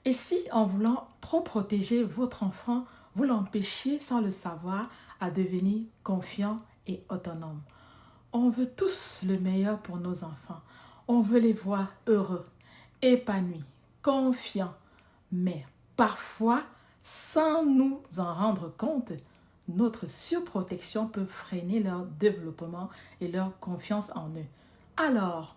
Et si, en voulant trop protéger votre enfant, vous l'empêchez sans le savoir à devenir confiant et autonome? On veut tous le meilleur pour nos enfants. On veut les voir heureux, épanouis, confiants. Mais parfois, sans nous en rendre compte, notre surprotection peut freiner leur développement et leur confiance en eux. Alors,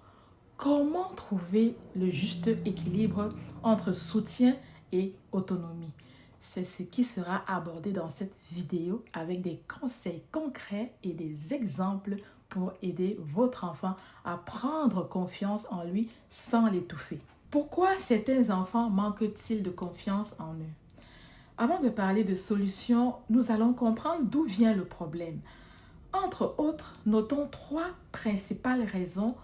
comment trouver le juste équilibre entre soutien et autonomie? C'est ce qui sera abordé dans cette vidéo avec des conseils concrets et des exemples pour aider votre enfant à prendre confiance en lui sans l'étouffer. Pourquoi certains enfants manquent-ils de confiance en eux? Avant de parler de solutions, nous allons comprendre d'où vient le problème. Entre autres, notons trois principales raisons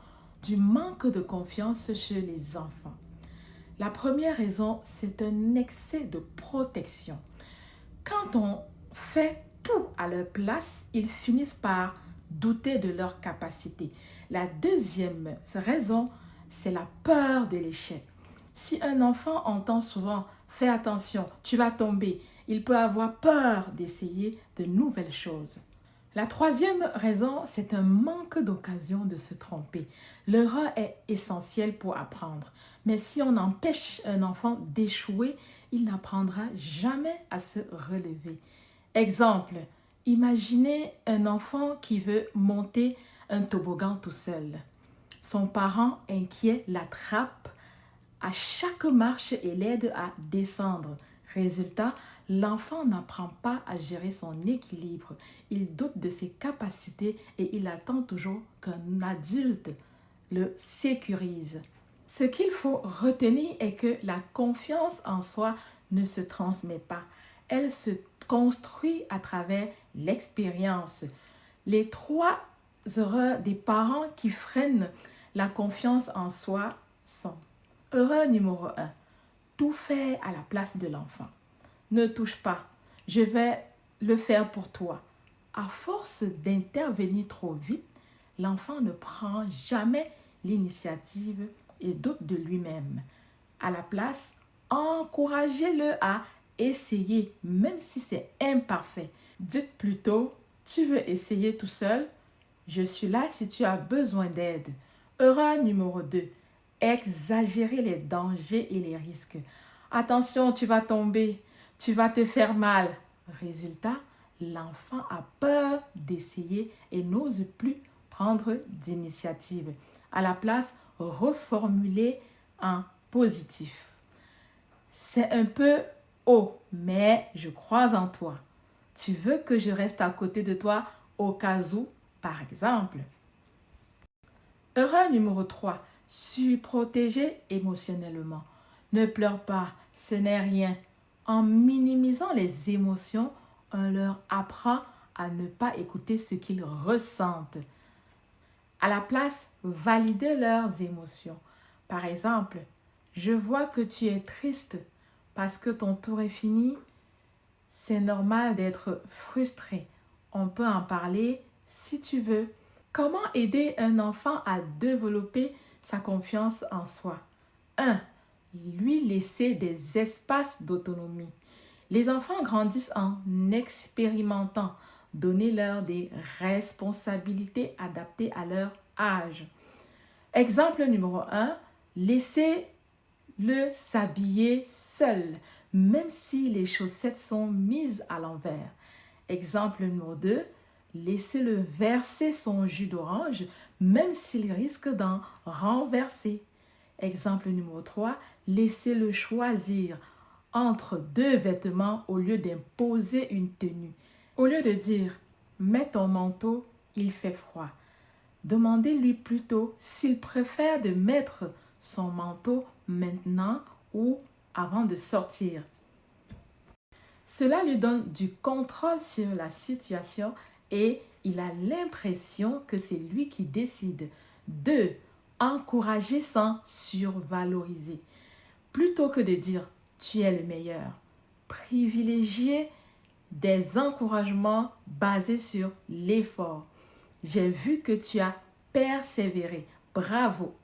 du manque de confiance chez les enfants. La première raison, c'est un excès de protection. Quand on fait tout à leur place, ils finissent par douter de leur capacité. La deuxième raison, c'est la peur de l'échec. Si un enfant entend souvent «Fais attention, tu vas tomber», il peut avoir peur d'essayer de nouvelles choses. La troisième raison, c'est un manque d'occasion de se tromper. L'erreur est essentielle pour apprendre. Mais si on empêche un enfant d'échouer, il n'apprendra jamais à se relever. Exemple, imaginez un enfant qui veut monter un toboggan tout seul. Son parent inquiet l'attrape à chaque marche et l'aide à descendre. Résultat, l'enfant n'apprend pas à gérer son équilibre. Il doute de ses capacités et il attend toujours qu'un adulte le sécurise. Ce qu'il faut retenir est que la confiance en soi ne se transmet pas. Elle se construit à travers l'expérience. Les trois erreurs des parents qui freinent la confiance en soi sont: erreur numéro 1, tout faire à la place de l'enfant. Ne touche pas, je vais le faire pour toi. À force d'intervenir trop vite, l'enfant ne prend jamais l'initiative et doute de lui-même. À la place, encouragez-le à essayer, même si c'est imparfait. Dites plutôt: tu veux essayer tout seul? Je suis là si tu as besoin d'aide. Erreur numéro 2, exagérer les dangers et les risques. Attention, tu vas tomber, tu vas te faire mal. Résultat, l'enfant a peur d'essayer et n'ose plus prendre d'initiative. À la place, reformuler en positif. C'est un peu haut, mais je crois en toi. Tu veux que je reste à côté de toi au cas où, par exemple. Erreur numéro 3, surprotéger émotionnellement. Ne pleure pas, ce n'est rien. En minimisant les émotions, on leur apprend à ne pas écouter ce qu'ils ressentent. À la place, validez leurs émotions. Par exemple, je vois que tu es triste parce que ton tour est fini. C'est normal d'être frustré. On peut en parler si tu veux. Comment aider un enfant à développer sa confiance en soi? 1. Lui laisser des espaces d'autonomie. Les enfants grandissent en expérimentant. Donnez-leur des responsabilités adaptées à leur âge. Exemple numéro 1, laissez-le s'habiller seul, même si les chaussettes sont mises à l'envers. Exemple numéro 2, laissez-le verser son jus d'orange, même s'il risque d'en renverser. Exemple numéro 3, laissez-le choisir entre deux vêtements au lieu d'imposer une tenue. Au lieu de dire «Mets ton manteau, il fait froid», demandez-lui plutôt s'il préfère de mettre son manteau maintenant ou avant de sortir. Cela lui donne du contrôle sur la situation et il a l'impression que c'est lui qui décide. 2. Encourager sans survaloriser. Plutôt que de dire tu es le meilleur, privilégiez des encouragements basés sur l'effort. J'ai vu que tu as persévéré, bravo.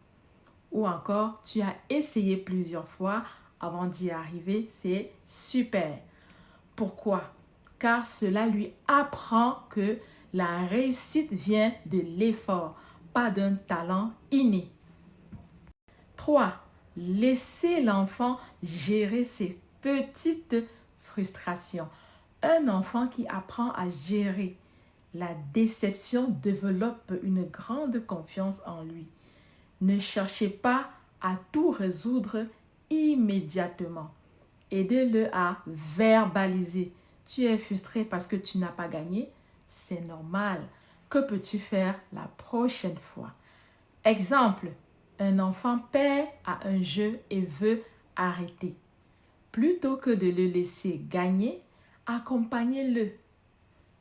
Ou encore, tu as essayé plusieurs fois, avant d'y arriver, c'est super. Pourquoi? Car cela lui apprend que la réussite vient de l'effort, pas d'un talent inné. 3. Laissez l'enfant gérer ses petites frustrations. Un enfant qui apprend à gérer la déception développe une grande confiance en lui. Ne cherchez pas à tout résoudre immédiatement. Aidez-le à verbaliser. Tu es frustré parce que tu n'as pas gagné. C'est normal. Que peux-tu faire la prochaine fois? Exemple, un enfant perd à un jeu et veut arrêter. Plutôt que de le laisser gagner, accompagnez-le.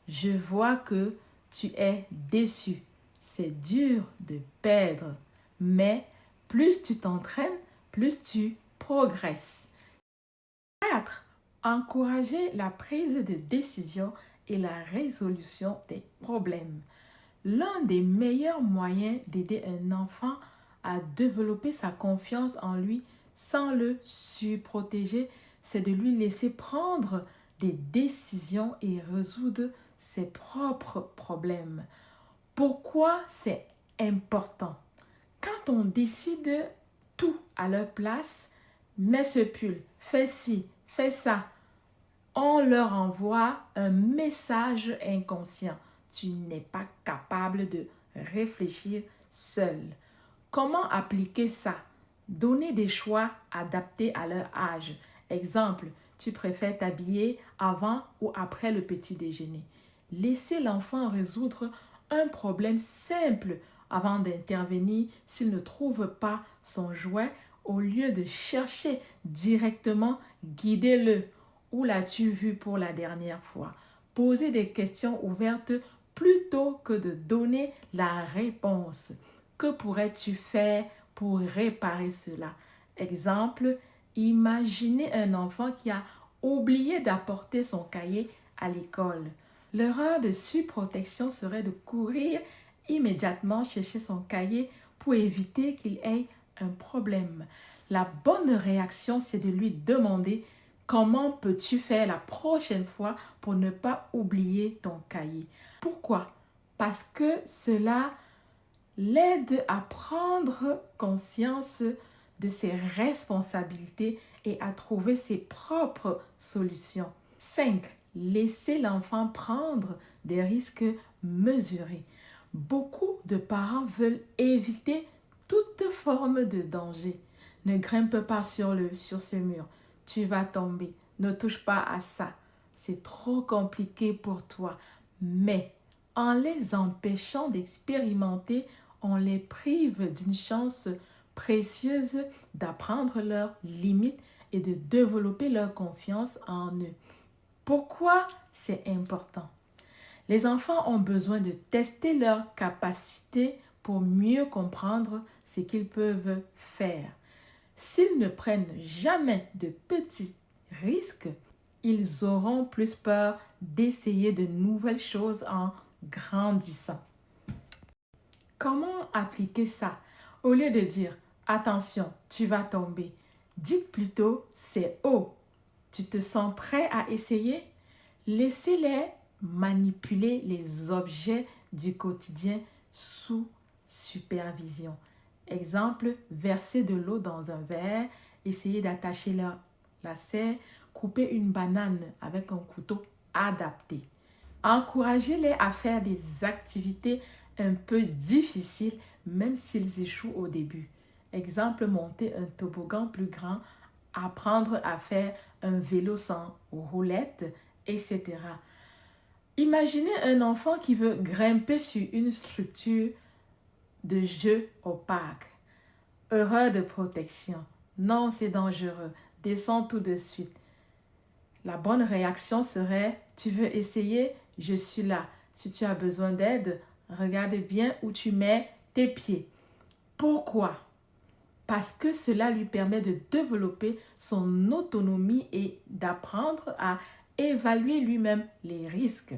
Je vois que tu es déçu. C'est dur de perdre, mais plus tu t'entraînes, plus tu progresses. 4. Encourager la prise de décision et la résolution des problèmes. L'un des meilleurs moyens d'aider un enfant à développer sa confiance en lui sans le surprotéger, c'est de lui laisser prendre des décisions et résoudre ses propres problèmes. Pourquoi c'est important? Quand on décide tout à leur place, mets ce pull, fais ci, fais ça, on leur envoie un message inconscient. Tu n'es pas capable de réfléchir seul. Comment appliquer ça? Donner des choix adaptés à leur âge. Exemple, tu préfères t'habiller avant ou après le petit déjeuner. Laissez l'enfant résoudre un problème simple avant d'intervenir s'il ne trouve pas son jouet. Au lieu de chercher directement, guidez-le. Où l'as-tu vu pour la dernière fois? Posez des questions ouvertes plutôt que de donner la réponse. Que pourrais-tu faire pour réparer cela? Exemple, imaginez un enfant qui a oublié d'apporter son cahier à l'école. L'erreur de surprotection serait de courir immédiatement chercher son cahier pour éviter qu'il ait un problème. La bonne réaction, c'est de lui demander: comment peux-tu faire la prochaine fois pour ne pas oublier ton cahier? Pourquoi? Parce que cela l'aide à prendre conscience de ses responsabilités et à trouver ses propres solutions. 5. Laissez l'enfant prendre des risques mesurés. Beaucoup de parents veulent éviter toute forme de danger. Ne grimpe pas sur ce mur. Tu vas tomber. Ne touche pas à ça. C'est trop compliqué pour toi. Mais en les empêchant d'expérimenter, on les prive d'une chance précieuse d'apprendre leurs limites et de développer leur confiance en eux. Pourquoi c'est important? Les enfants ont besoin de tester leurs capacités pour mieux comprendre ce qu'ils peuvent faire. S'ils ne prennent jamais de petits risques, ils auront plus peur d'essayer de nouvelles choses en grandissant. Comment appliquer ça? Au lieu de dire « Attention, tu vas tomber », dites plutôt « C'est haut ». Tu te sens prêt à essayer? Laissez-les manipuler les objets du quotidien sous supervision. Exemple, verser de l'eau dans un verre, essayer d'attacher leur lacet, couper une banane avec un couteau adapté. Encouragez-les à faire des activités un peu difficiles, même s'ils échouent au début. Exemple, monter un toboggan plus grand, apprendre à faire un vélo sans roulette, etc. Imaginez un enfant qui veut grimper sur une structure de jeu opaque. Erreur de protection. Non, c'est dangereux. Descends tout de suite. La bonne réaction serait: tu veux essayer? Je suis là. Si tu as besoin d'aide, regarde bien où tu mets tes pieds. Pourquoi? Parce que cela lui permet de développer son autonomie et d'apprendre à évaluer lui-même les risques.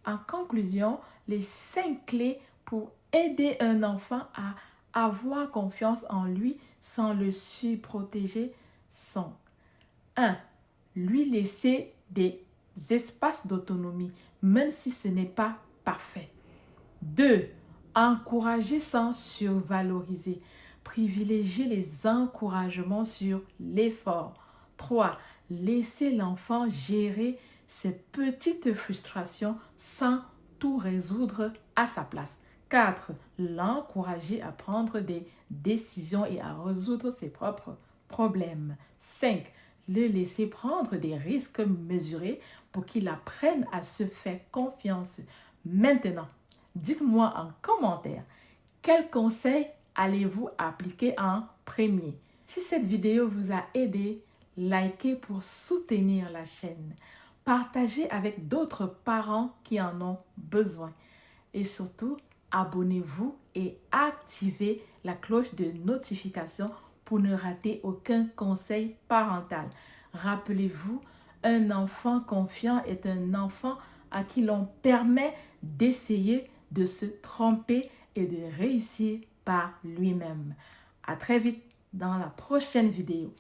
En conclusion, les 5 clés pour aider un enfant à avoir confiance en lui sans le surprotéger sont: 1. Lui laisser des espaces d'autonomie, même si ce n'est pas parfait. 2. Encourager sans survaloriser. Privilégier les encouragements sur l'effort. 3. Laisser l'enfant gérer ses petites frustrations sans tout résoudre à sa place. 4. L'encourager à prendre des décisions et à résoudre ses propres problèmes. 5. Le laisser prendre des risques mesurés pour qu'il apprenne à se faire confiance. Maintenant, dites-moi en commentaire, quel conseil allez-vous appliquer en premier? Si cette vidéo vous a aidé, likez pour soutenir la chaîne. Partagez avec d'autres parents qui en ont besoin. Et surtout, abonnez-vous et activez la cloche de notification pour ne rater aucun conseil parental. Rappelez-vous, un enfant confiant est un enfant à qui l'on permet d'essayer de se tromper et de réussir par lui-même. À très vite dans la prochaine vidéo.